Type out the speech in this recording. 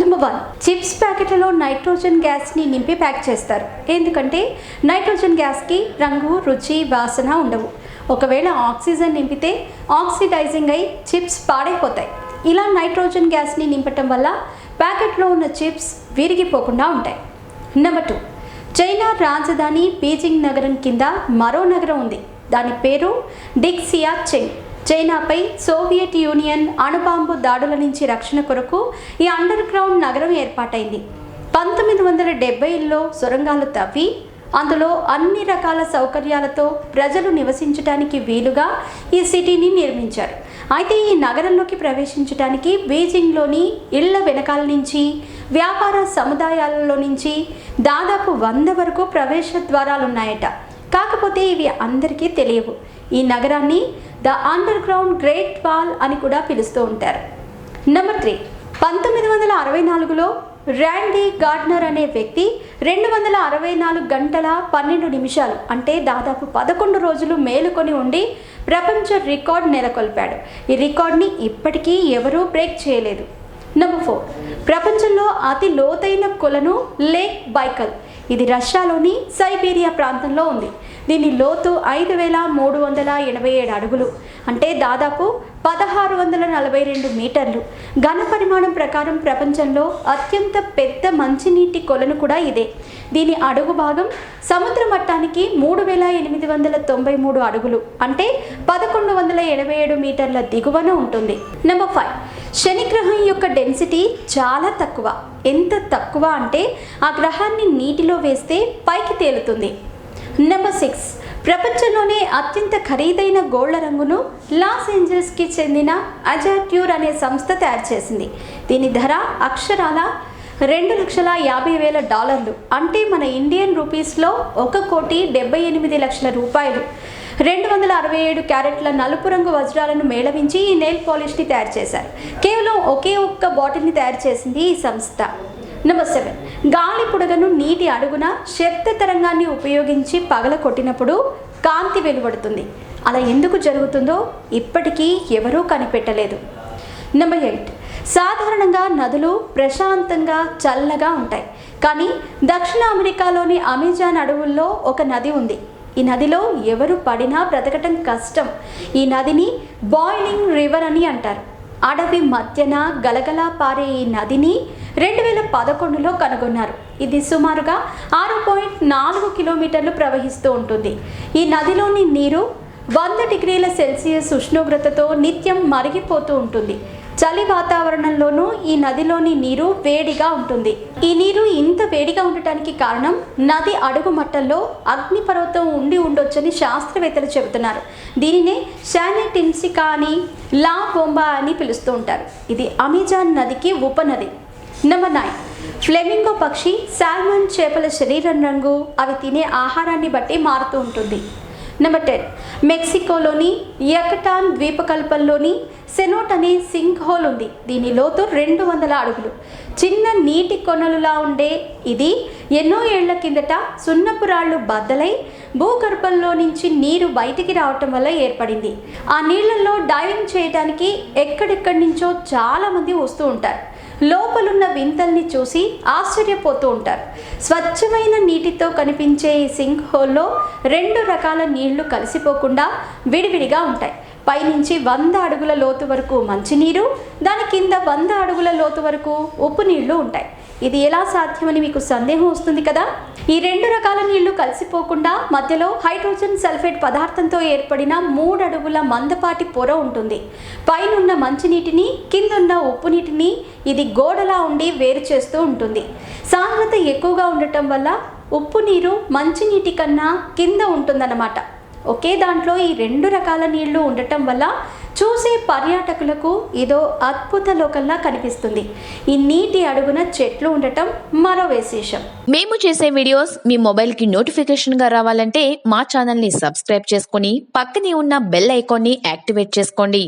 Number 1, chips ప్యాకెట్లలో nitrogen గ్యాస్ని నింపి ప్యాక్ చేస్తారు. ఎందుకంటే నైట్రోజన్ గ్యాస్కి రంగు, రుచి, వాసన ఉండవు. ఒకవేళ ఆక్సిజన్ నింపితే ఆక్సిడైజింగ్ అయి చిప్స్ పాడైపోతాయి. ఇలా నైట్రోజన్ గ్యాస్ని నింపటం వల్ల ప్యాకెట్లో ఉన్న చిప్స్ విరిగిపోకుండా ఉంటాయి. నెంబర్ 2, చైనా రాజధాని బీజింగ్ నగరం కింద మరో నగరం ఉంది. దాని పేరు డిక్సియాచెంగ్. చైనాపై సోవియట్ యూనియన్ అణుబాంబు దాడుల నుంచి రక్షణ కొరకు ఈ అండర్ గ్రౌండ్ నగరం ఏర్పాటైంది. 1970లో సొరంగాలు తవ్వి అందులో అన్ని రకాల సౌకర్యాలతో ప్రజలు నివసించడానికి వీలుగా ఈ సిటీని నిర్మించారు. అయితే ఈ నగరంలోకి ప్రవేశించడానికి బీజింగ్లోని ఇళ్ల వెనకాల నుంచి, వ్యాపార సముదాయాలలో నుంచి దాదాపు 100 వరకు ప్రవేశ ద్వారాలున్నాయట. కాకపోతే ఇవి అందరికీ తెలియవు. ఈ నగరాన్ని the under ground great wall అని కూడా పిలుస్తూ ఉంటారు. నెంబర్ 3, 1964లో ర్యాండీ గార్డ్నర్ అనే వ్యక్తి 264 గంటల 12 నిమిషాలు అంటే దాదాపు 11 రోజులు మేలుకొని ఉండి ప్రపంచ రికార్డ్ నెలకొల్పాడు. ఈ రికార్డ్ని ఇప్పటికీ ఎవరూ బ్రేక్ చేయలేదు. నెంబర్ 4, ప్రపంచంలో అతి లోతైన కొలను లేక్ బైకల్. ఇది రష్యాలోని సైబీరియా ప్రాంతంలో ఉంది. దీని లోతు 5387 అడుగులు అంటే దాదాపు 1642 మీటర్లు. ఘన పరిమాణం ప్రకారం ప్రపంచంలో అత్యంత పెద్ద మంచినీటి కొలను కూడా ఇదే. దీని అడుగు భాగం సముద్ర మట్టానికి 3893 అడుగులు అంటే 1187 మీటర్ల దిగువన ఉంటుంది. నెంబర్ 5, శనిగ్రహం యొక్క డెన్సిటీ చాలా తక్కువ. ఎంత తక్కువ అంటే ఆ గ్రహాన్ని నీటిలో వేస్తే పైకి తేలుతుంది. నెంబర్ 6, ప్రపంచంలోనే అత్యంత ఖరీదైన గోల్డ్ రంగును లాస్ ఏంజల్స్కి చెందిన అజాట్యూర్ అనే సంస్థ తయారు చేసింది. దీని ధర అక్షరాల $2,50,000 అంటే మన ఇండియన్ రూపీస్లో 1,78,00,000 రూపాయలు. 267 క్యారెట్ల నలుపు రంగు వజ్రాలను మేళవించి ఈ నెయిల్ పాలిష్ని తయారు చేశారు. కేవలం ఒకే ఒక్క బాటిల్ని తయారు చేసింది ఈ సంస్థ. నెంబర్ 7, గాలి పుడగను నీటి అడుగున శబ్ద తరంగాన్ని ఉపయోగించి పగల కొట్టినప్పుడు కాంతి వెలువడుతుంది. అలా ఎందుకు జరుగుతుందో ఇప్పటికీ ఎవరూ కనిపెట్టలేదు. నెంబర్ 8, సాధారణంగా నదులు ప్రశాంతంగా చల్లగా ఉంటాయి. కానీ దక్షిణ అమెరికాలోని అమెజాన్ అడవుల్లో ఒక నది ఉంది. ఈ నదిలో ఎవరు పడినా బ్రతకటం కష్టం. ఈ నదిని బాయిలింగ్ రివర్ అని అంటారు. అడవి మధ్యన గలగలా పారే ఈ నదిని 2011లో కనుగొన్నారు. ఇది సుమారుగా 6.4 కిలోమీటర్లు ప్రవహిస్తూ ఉంటుంది. ఈ నదిలోని నీరు 100 డిగ్రీల సెల్సియస్ ఉష్ణోగ్రతతో నిత్యం మరిగిపోతూ ఉంటుంది. చలి వాతావరణంలోనూ ఈ నదిలోని నీరు వేడిగా ఉంటుంది. ఈ నీరు ఇంత వేడిగా ఉండటానికి కారణం నది అడుగు మట్టంలో అగ్నిపర్వతం ఉండి ఉండొచ్చని శాస్త్రవేత్తలు చెబుతున్నారు. దీనినే శానిటిన్సికా అని, లా బొంబా అని పిలుస్తూ ఉంటారు. ఇది అమెజాన్ నదికి ఉపనది. నెంబర్ 9, ఫ్లెమింగో పక్షి సాల్మన్ చేపల శరీరం రంగు అవి తినే ఆహారాన్ని బట్టి మారుతూ ఉంటుంది. నెంబర్ 10, మెక్సికోలోని యకటాన్ ద్వీపకల్పంలోని సెనోట్ అనే సింక్ హోల్ ఉంది. దీని లోతు 200 అడుగులు. చిన్న నీటి కొనలులా ఉండే ఇది ఎన్నో ఏళ్ల కిందట సున్నపు రాళ్లు బద్దలై భూగర్భంలో నుంచి నీరు బయటికి రావటం వల్ల ఏర్పడింది. ఆ నీళ్లలో డైవింగ్ చేయడానికి ఎక్కడెక్కడి నుంచో చాలామంది వస్తూ ఉంటారు. లోపలున్న వింతల్ని చూసి ఆశ్చర్యపోతూ ఉంటారు. స్వచ్ఛమైన నీటితో కనిపించే ఈ సింక్ హోల్లో 2 రకాల నీళ్లు కలిసిపోకుండా విడివిడిగా ఉంటాయి. పైనుంచి 100 అడుగుల లోతు వరకు మంచినీరు, దాని కింద 100 అడుగుల లోతు వరకు ఉప్పు నీళ్లు ఉంటాయి. ఇది ఎలా సాధ్యమని మీకు సందేహం వస్తుంది కదా. ఈ 2 రకాల నీళ్లు కలిసిపోకుండా మధ్యలో హైడ్రోజన్ సల్ఫేట్ పదార్థంతో ఏర్పడిన 3 అడుగుల మందపాటి పొర ఉంటుంది. పైనున్న మంచినీటిని, కిందున్న ఉప్పు నీటిని ఇది గోడలా ఉండి వేరు చేస్తూ ఉంటుంది. సాంద్రత ఎక్కువగా ఉండటం వల్ల ఉప్పు నీరు మంచినీటి కన్నా కింద ఉంటుందన్నమాట. ఒకే దాంట్లో ఈ 2 రకాల నీళ్లు ఉండటం వల్ల చూసే పర్యాటకులకు ఇదో అద్భుత లోకంలా కనిపిస్తుంది. ఈ నీటి అడుగున చెట్లు ఉండటం మరో విశేషం. మేము చేసే వీడియోస్ మీ మొబైల్కి నోటిఫికేషన్గా రావాలంటే మా ఛానల్ని సబ్స్క్రైబ్ చేసుకుని పక్కనే ఉన్న బెల్ ఐకాన్ని యాక్టివేట్ చేసుకోండి.